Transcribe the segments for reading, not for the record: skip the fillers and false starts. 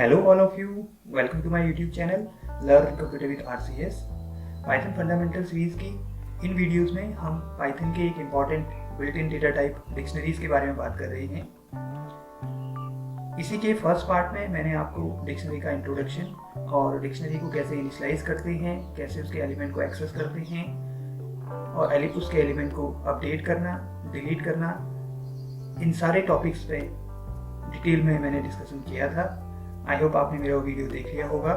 Hello all of you, welcome to my YouTube channel Learn Computer with RCS। Python fundamental series की इन videos में हम Python के एक important built in data type dictionaries के बारे में बात कर रहे हैं। इसी के फर्स्ट पार्ट में मैंने आपको डिक्शनरी का इंट्रोडक्शन और डिक्शनरी को कैसे इनिशियलाइज करते हैं, कैसे उसके एलिमेंट को एक्सेस करते हैं और उसके एलिमेंट को अपडेट करना, डिलीट करना, इन सारे टॉपिक्स पे डिटेल में मैंने डिस्कशन किया था। आई होप आपने मेरा वीडियो देख लिया होगा।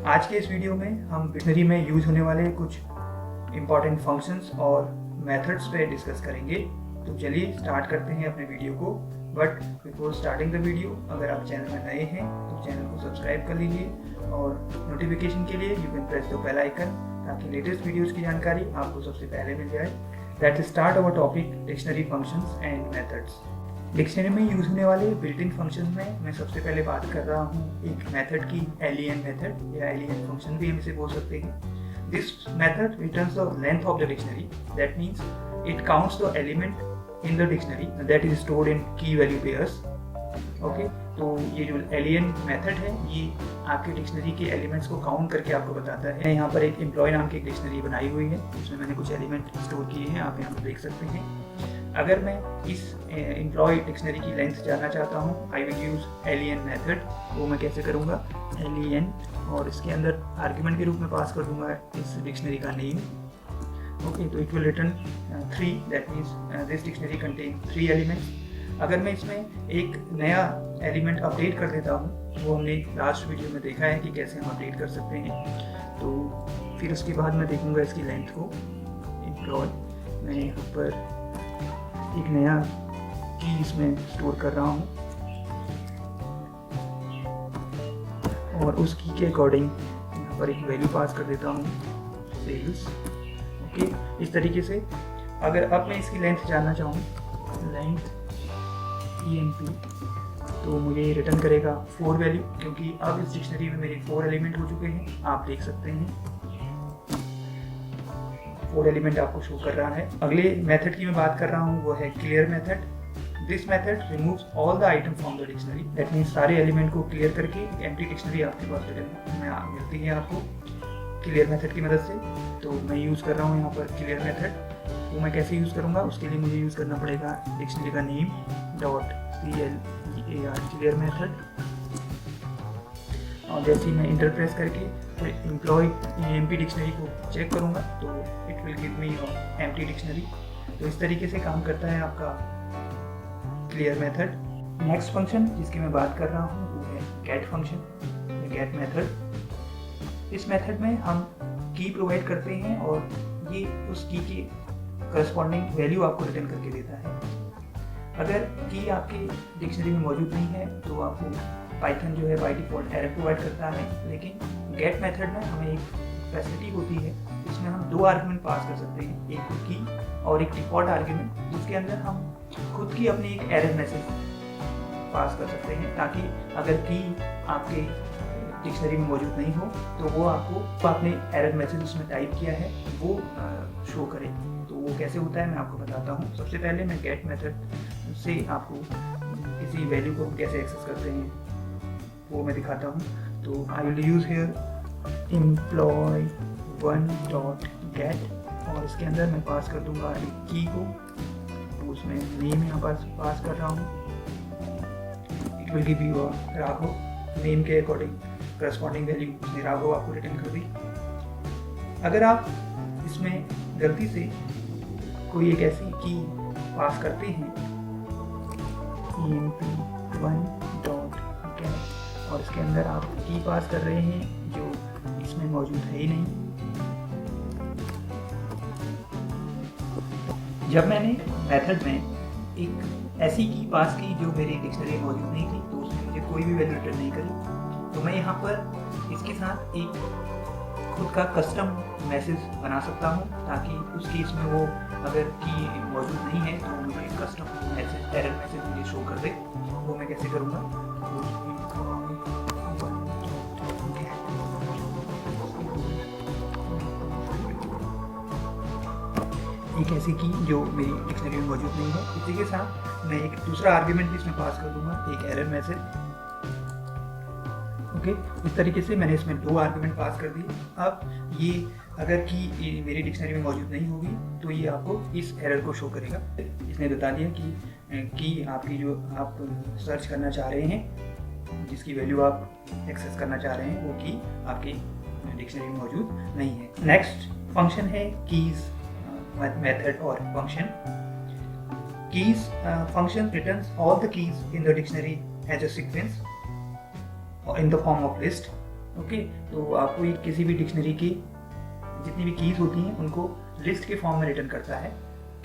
आज के इस वीडियो में हम डिक्शनरी में यूज होने वाले कुछ इम्पॉर्टेंट फंक्शंस और मेथड्स पे डिस्कस करेंगे। तो चलिए स्टार्ट करते हैं अपने वीडियो को। But before starting the video, अगर आप चैनल में नए हैं तो चैनल को सब्सक्राइब कर लीजिए और नोटिफिकेशन के लिए you can press the bell icon ताकि लेटेस्ट वीडियोज़ की जानकारी आपको सबसे पहले मिल जाए। Let's start our topic dictionary functions and methods. Dictionary में यूज होने वाले बिल्ट इन फंक्शन में मैं सबसे पहले बात कर रहा हूँ एक मेथड की, एलियन मेथड या एलियन फंक्शन भी हम इसे बोल सकते हैं। This method returns the length of the dictionary, that means it counts the element in the dictionary that is stored in की वैल्यू पेयर्स। ओके, तो ये जो एलियन मेथड है ये आपके डिक्शनरी के एलिमेंट्स को काउंट करके आपको बताता है। यहाँ पर एक एम्प्लॉय नाम की एक डिक्शनरी बनाई हुई है, उसमें मैंने कुछ एलिमेंट स्टोर किए हैं, आप यहाँ पर देख सकते हैं। अगर मैं इस एम्प्लॉय डिक्शनरी की लेंथ जानना चाहता हूँ, आई विल यूज एलियन मेथड। वो मैं कैसे करूँगा, एलियन, और इसके अंदर आर्ग्यूमेंट के रूप में पास कर दूंगा इस डिक्शनरी का नेम। ओके, तो it will return 3, that means this dictionary contain 3 elements. अगर मैं इसमें एक नया एलिमेंट अपडेट कर देता हूँ, वो हमने लास्ट वीडियो में देखा है कि कैसे हम अपडेट कर सकते हैं, तो फिर उसके बाद मैं देखूँगा इसकी लेंथ को। एम्प्लॉय, मैं यहाँ पर एक नया की इसमें स्टोर कर रहा हूँ और उस की के अकॉर्डिंग यहाँ पर एक वैल्यू पास कर देता हूँ, सेल्स। ओके, इस तरीके से अगर अब मैं इसकी लेंथ जानना चाहूँ, लेंथ ENP, तो मुझे रिटर्न करेगा 4 वैल्यू, क्योंकि अब इस डिक्शनरी में मेरे 4 एलिमेंट हो चुके हैं। आप देख सकते हैं 4 एलिमेंट आपको शो कर रहा है। अगले मेथड की मैं बात कर रहा हूँ, वो है clear method. This method removes all the item from the dictionary, that means सारे एलिमेंट को क्लियर करके एक एम्प्टी डिक्शनरी आपके पास रिटर्न में मिलती है आपको क्लियर मेथड की मदद से। तो मैं यूज़ कर रहा हूँ यहाँ पर क्लियर मेथड। वो मैं कैसे यूज़ करूँगा, उसके लिए मुझे यूज़ करना पड़ेगा डिक्शनरी का नेम .clear, क्लियर मेथड। और जैसे ही मैं इंटर प्रेस करके फिर एम्प्लॉय एम्प्टी डिक्शनरी को चेक करूँगा तो it will give me empty dictionary. तो इस तरीके से काम करता है आपका क्लियर मेथड। नेक्स्ट फंक्शन जिसकी मैं बात कर रहा हूँ वो है गेट फंक्शन, गेट मेथड। इस मेथड में हम की प्रोवाइड करते हैं और ये उस की के करस्पॉन्डिंग वैल्यू आपको रिटर्न करके देता है। अगर की आपके डिक्शनरी में मौजूद नहीं है तो आपको पाइथन जो है बाय डिफॉल्ट एरर प्रोवाइड करता है, लेकिन गेट मेथड में हमें एक फैसिलिटी होती है, इसमें हम 2 आर्गुमेंट पास कर सकते हैं, एक की और एक डिफॉल्ट आर्गुमेंट, जिसके अंदर हम खुद की अपनी एक एरर मैसेज पास कर सकते हैं, ताकि अगर की आपके डिक्शनरी में मौजूद नहीं हो तो वो आपको आपने एरर मैसेज उसमें टाइप किया है वो शो करे। तो वो कैसे होता है मैं आपको बताता हूँ। सबसे पहले मैं गेट मेथड से आपको किसी वैल्यू को कैसे एक्सेस करते हैं वो मैं दिखाता हूँ। तो I will use here employ 1.get और इसके अंदर मैं पास कर दूंगा एक की को, तो उसमें नेम यहाँ पास कर रहा हूँ। It will give you Raghav, name के अकॉर्डिंग करस्पॉन्डिंग वैल्यू उसने राघव आपको रिटर्न कर दी। अगर आप इसमें गलती से कोई एक ऐसी की पास करते हैं emp1.get और इसके अंदर आप की पास कर रहे हैं जो इसमें मौजूद है ही नहीं, जब मैंने मेथड में एक ऐसी की पास की जो मेरी डिक्शनरी में मौजूद नहीं थी तो उसने मुझे कोई भी वैल्यू रिटर्न नहीं करी, तो मैं यहाँ पर इसके साथ एक खुद का कस्टम मैसेज बना सकता हूँ, ताकि उस केस में वो अगर की मौजूद नहीं है तो मुझे कस्टम मैसेज, एरर मैसेज मुझे शो कर दे। वो मैं कैसे करूँगा, एक ऐसी की जो मेरी डिक्शनरी में मौजूद नहीं है। इसी के साथ मैं एक दूसरा आर्ग्यूमेंट भी इसमें पास कर दूंगा, एक एरर मैसेज। ओके, इस तरीके से मैंने इसमें 2 आर्गुमेंट पास कर दिए। अब ये अगर की मेरी डिक्शनरी में मौजूद नहीं होगी तो ये आपको इस एरर को शो करेगा। इसने बता दिया कि आपकी जो आप सर्च करना चाह रहे हैं, जिसकी वैल्यू आप एक्सेस करना चाह रहे हैं, वो की आपकी डिक्शनरी में मौजूद नहीं है। नेक्स्ट फंक्शन है कीज मेथड और function. Keys function returns all the keys in the dictionary as a sequence in the form of list. Okay, तो आपको ये किसी भी डिक्शनरी की जितनी भी कीज होती हैं उनको लिस्ट के फॉर्म में रिटर्न करता है।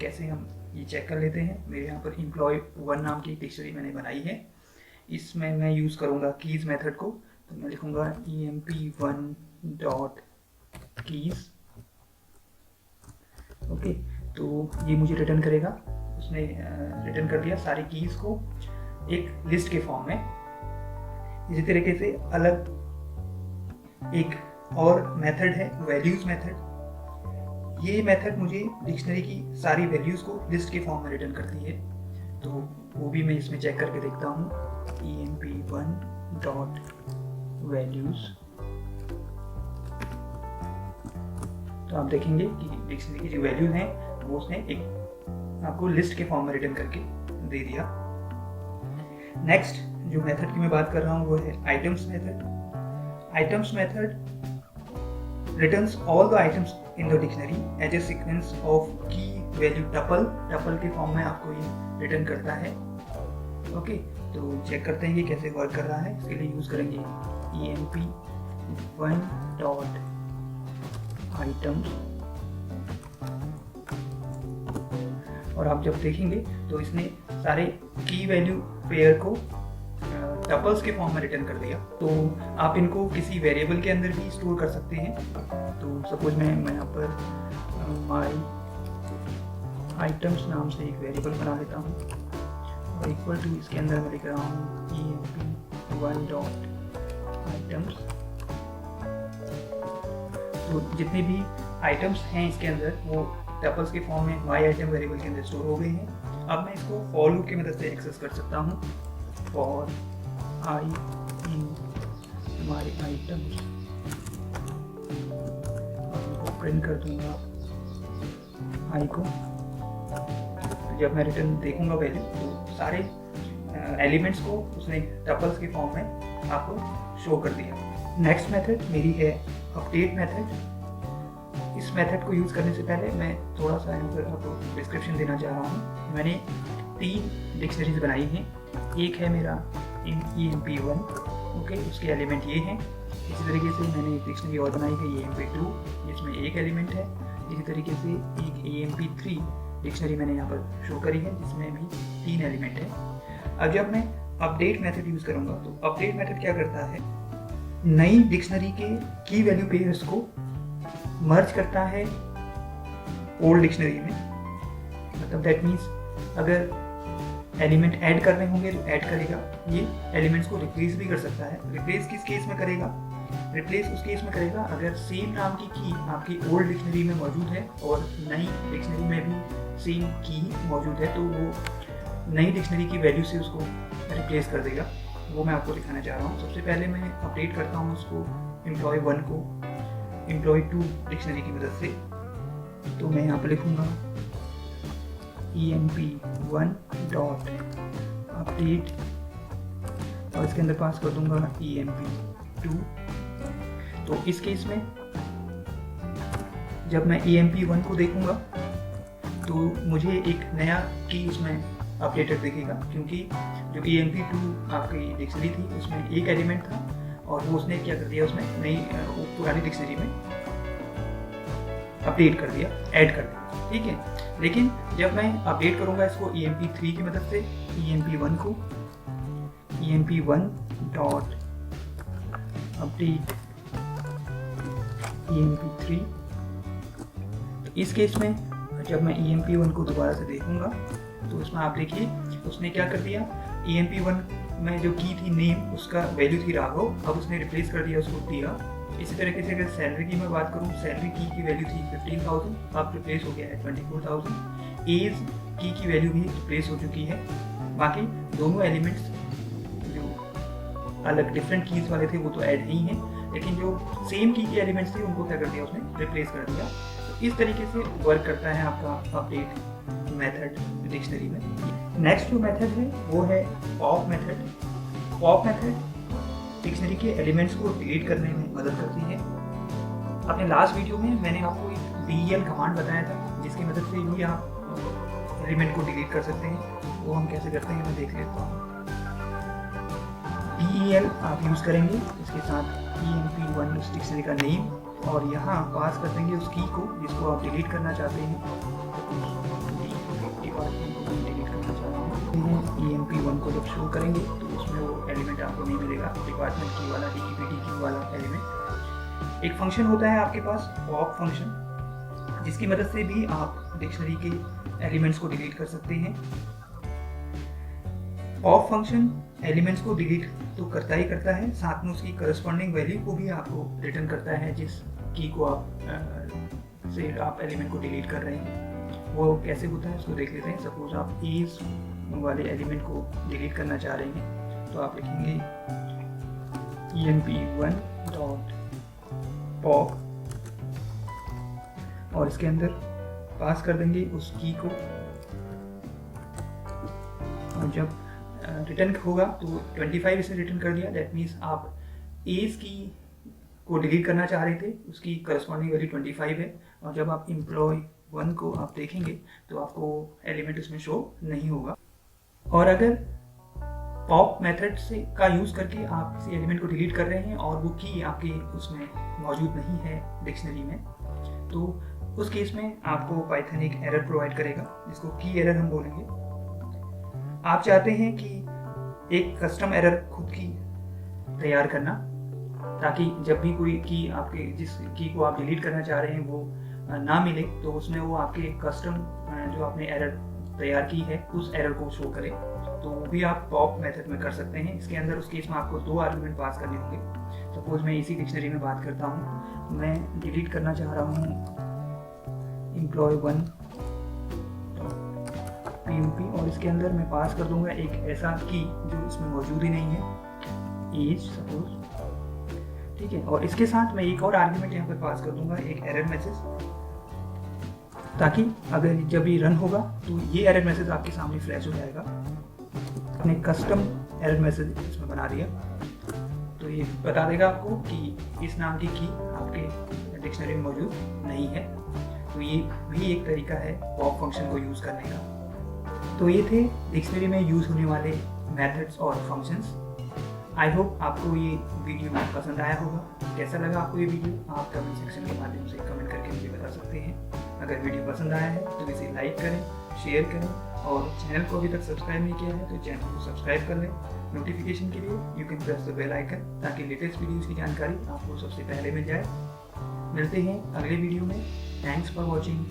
कैसे हम ये चेक कर लेते हैं। मेरे यहाँ पर employee1 नाम की डिक्शनरी मैंने बनाई है, इसमें मैं यूज़ करूँगा कीज मेथड को। तो मैं लिखूँगा emp1 डॉट कीज। ओके, तो ये मुझे रिटर्न करेगा। उसने रिटर्न कर दिया सारी कीज को एक लिस्ट के फॉर्म में। इसी तरीके से अलग एक और मेथड है वैल्यूज मेथड। ये मेथड मुझे डिक्शनरी की सारी वैल्यूज को लिस्ट के फॉर्म में रिटर्न करती है। तो वो भी मैं इसमें चेक करके देखता हूँ। emp1 डॉट वैल्यूज, तो आप देखेंगे कि डिक्शनरी की जो वैल्यूज हैं वो उसने एक आपको लिस्ट के फॉर्म में रिटर्न करके दे दिया। नेक्स्ट जो मेथड की मैं बात कर रहा हूँ वो है items method. Items method returns all the items in the dictionary as a sequence of key value tuple। tuple के फॉर्म में आपको ये रिटर्न करता है। ओके, तो चेक करते हैं कि कैसे वर्क कर रहा है। इसके लिए यूज करेंगे emp1 डॉट आइटम्स, और आप जब देखेंगे तो इसने सारे की वैल्यू पेयर को टपल्स के फॉर्म में रिटर्न कर दिया। तो आप इनको किसी वेरिएबल के अंदर भी स्टोर कर सकते हैं। तो सपोज मैं यहाँ पर माई आइटम्स नाम से एक वेरिएबल बना लेता हूँ और इक्वल टू इसके अंदर मैं लिख रहा हूँ emp1 डॉट आइटम्स। तो जितने भी आइटम्स हैं इसके अंदर वो टपल्स के फॉर्म में माई आइटम वेरिएबल के अंदर स्टोर हो गए हैं। अब मैं इसको फॉर लूप की मदद से एक्सेस कर सकता हूँ। For I in my items, इनको प्रिंट कर दूंगा आई को। जब मैं रिटर्न देखूंगा वैल्यू तो सारे एलिमेंट्स को उसने टपल्स के फॉर्म में आपको शो कर दिया। नेक्स्ट मेथड मेरी है अपडेट मेथड। इस मेथड को यूज़ करने से पहले मैं थोड़ा सा यहाँ पर आपको डिस्क्रिप्शन देना चाह रहा हूँ। मैंने 3 डिक्शनरीज बनाई हैं। एक है मेरा emp1, ओके, उसके एलिमेंट ये हैं। इसी तरीके से मैंने एक डिक्शनरी और बनाई है emp2, जिसमें एक एलिमेंट है। इसी तरीके से एक emp3 डिक्शनरी मैंने यहाँ पर शो करी है, जिसमें भी 3 एलिमेंट है। अब जब मैं अपडेट मेथड यूज़ करूँगा तो अपडेट मेथड क्या करता है, नई डिक्शनरी के की वैल्यू पेयर्स को मर्ज करता है ओल्ड डिक्शनरी में। मतलब दैट मीन्स अगर एलिमेंट ऐड करने होंगे तो ऐड करेगा, ये एलिमेंट्स को रिप्लेस भी कर सकता है। रिप्लेस किस केस में करेगा, रिप्लेस उस केस में करेगा अगर सेम नाम की आपकी ओल्ड डिक्शनरी में मौजूद है और नई डिक्शनरी में भी सेम की मौजूद है, तो वो नई डिक्शनरी की वैल्यू से उसको रिप्लेस कर देगा। वो मैं आपको दिखाना चाह रहा हूँ। सबसे पहले मैं अपडेट करता हूँ उसको employee1 को employee2 डिक्शनरी की मदद से। तो मैं यहाँ पर लिखूँगा emp1 डॉट अपडेट और इसके अंदर पास कर दूंगा emp2। तो इस केस में जब मैं emp1 को देखूंगा तो मुझे एक नया की उसमें अपडेटेड दिखेगा, क्योंकि जो emp2 आपकी डिक्शनरी थी उसमें एक एलिमेंट था और वो उसने क्या कर दिया, उसमें नई पुरानी डिक्शनरी में अपडेट कर दिया, ऐड कर दिया। ठीक है, लेकिन जब मैं अपडेट करूंगा इसको emp3 की मदद से emp1 को emp1 डॉट अपडेट emp3, तो इस केस में जब मैं emp1 को दोबारा से देखूंगा तो उसमें आप देखिए उसने क्या कर दिया, emp1 में जो की थी नेम उसका वैल्यू थी राघव, अब उसने रिप्लेस कर दिया उसको दिया। इसी तरीके से अगर सैलरी की मैं बात करूँ, सैलरी की वैल्यू थी 15,000, अब रिप्लेस हो गया है 24,000। एज की वैल्यू भी रिप्लेस हो चुकी है। बाकी दोनों एलिमेंट्स जो अलग डिफरेंट कीज वाले थे वो तो ऐड ही हैं, लेकिन जो सेम की के एलिमेंट्स थे उनको क्या कर दिया, उसने रिप्लेस कर दिया। तो इस तरीके से वर्क करता है आपका अपडेट मेथड डिक्शनरी में। नेक्स्ट जो मेथड है वो है pop method. Pop method dictionary के एलिमेंट्स को डिलीट करने में मदद करती है। अपने लास्ट वीडियो में मैंने आपको एक del कमांड बताया था जिसकी मदद से भी आप एलिमेंट को डिलीट कर सकते हैं। वो हम कैसे करते हैं मैं देख लेता हूँ। del आप यूज़ करेंगे, इसके साथ emp1 उस डिक्शनरी का नेम, और यहाँ पास कर देंगे उस की को जिसको आप डिलीट करना चाहते हैं। डिपार्टमेंट को डिलीट करना चाहते हैं, emp1 को जब शो करेंगे तो उसमें वो एलिमेंट आपको नहीं मिलेगा, डिपार्टमेंट की वाला dkpt वाला एलिमेंट। एक फंक्शन होता है आपके पास पॉप फंक्शन, जिसकी मदद से भी आप डिक्शनरी के एलिमेंट्स को डिलीट कर सकते हैं। पॉप फंक्शन एलिमेंट्स को डिलीट तो करता ही करता है, साथ में उसकी करस्पॉन्डिंग वैल्यू को भी आपको रिटर्न करता है जिस की को आप एलिमेंट को डिलीट कर रहे हैं। वो कैसे होता है उसको देख लेते हैं। सपोज आप एज वाले एलिमेंट को डिलीट करना चाह रहे हैं तो आप लिखेंगे emp1.pop और इसके अंदर पास कर देंगे उस की को, और जब रिटर्न होगा तो 25 इसे रिटर्न कर दिया। दैट मीन्स आप एज की को डिलीट करना चाह रहे थे, उसकी करस्पॉन्डिंग वैल्यू 25 है, और जब आप employee1 को आप देखेंगे तो आपको एलिमेंट उसमें शो नहीं होगा। और अगर पॉप मेथड से का यूज़ करके आप किसी एलिमेंट को डिलीट कर रहे हैं और वो की आपके उसमें मौजूद नहीं है डिक्शनरी में, तो उस केस में आपको पाइथन एक एरर प्रोवाइड करेगा जिसको की एरर हम बोलेंगे। आप चाहते हैं कि एक कस्टम एरर खुद की तैयार करना, ताकि जब भी कोई की आपके जिस की को आप डिलीट करना चाह रहे हैं वो ना मिले तो उसमें वो आपके कस्टम जो आपने एरर तैयार की है उस एरर को शो करे। तो वो भी आप पॉप मेथड में कर सकते हैं। इसके अंदर उस केस में आपको 2 आर्गुमेंट पास करने होंगे। सपोज मैं इसी डिक्शनरी में बात करता हूँ, मैं डिलीट करना चाह रहा हूँ employee1 PUP, और इसके अंदर मैं पास कर दूंगा एक ऐसा की जो इसमें मौजूद ही नहीं है, एज सपोज, ठीक है। और इसके साथ मैं एक और आर्गुमेंट यहाँ पे पास कर दूंगा, एक एरर मैसेज, ताकि अगर जब ये रन होगा तो ये एरर मैसेज आपके सामने फ्लैश हो जाएगा। अपने कस्टम एरर मैसेज इसमें बना दिया तो ये बता देगा आपको कि इस नाम की आपके डिक्शनरी में मौजूद नहीं है। तो ये भी एक तरीका है पॉप फंक्शन को यूज़ करने का। तो ये थे डिक्शनरी में यूज़ होने वाले मेथड्स और फंक्शंस। आई होप आपको ये वीडियो पसंद आया होगा। कैसा लगा आपको ये वीडियो आप कमेंट सेक्शन के माध्यम से कमेंट करके मुझे बता सकते हैं। अगर वीडियो पसंद आया है तो इसे लाइक करें, शेयर करें, और चैनल को अभी तक सब्सक्राइब नहीं किया है तो चैनल को सब्सक्राइब कर लें। नोटिफिकेशन के लिए you can press the bell icon, ताकि लेटेस्ट वीडियोज़ की जानकारी आपको सबसे पहले मिल जाए। मिलते हैं अगले वीडियो में। Thanks for watching.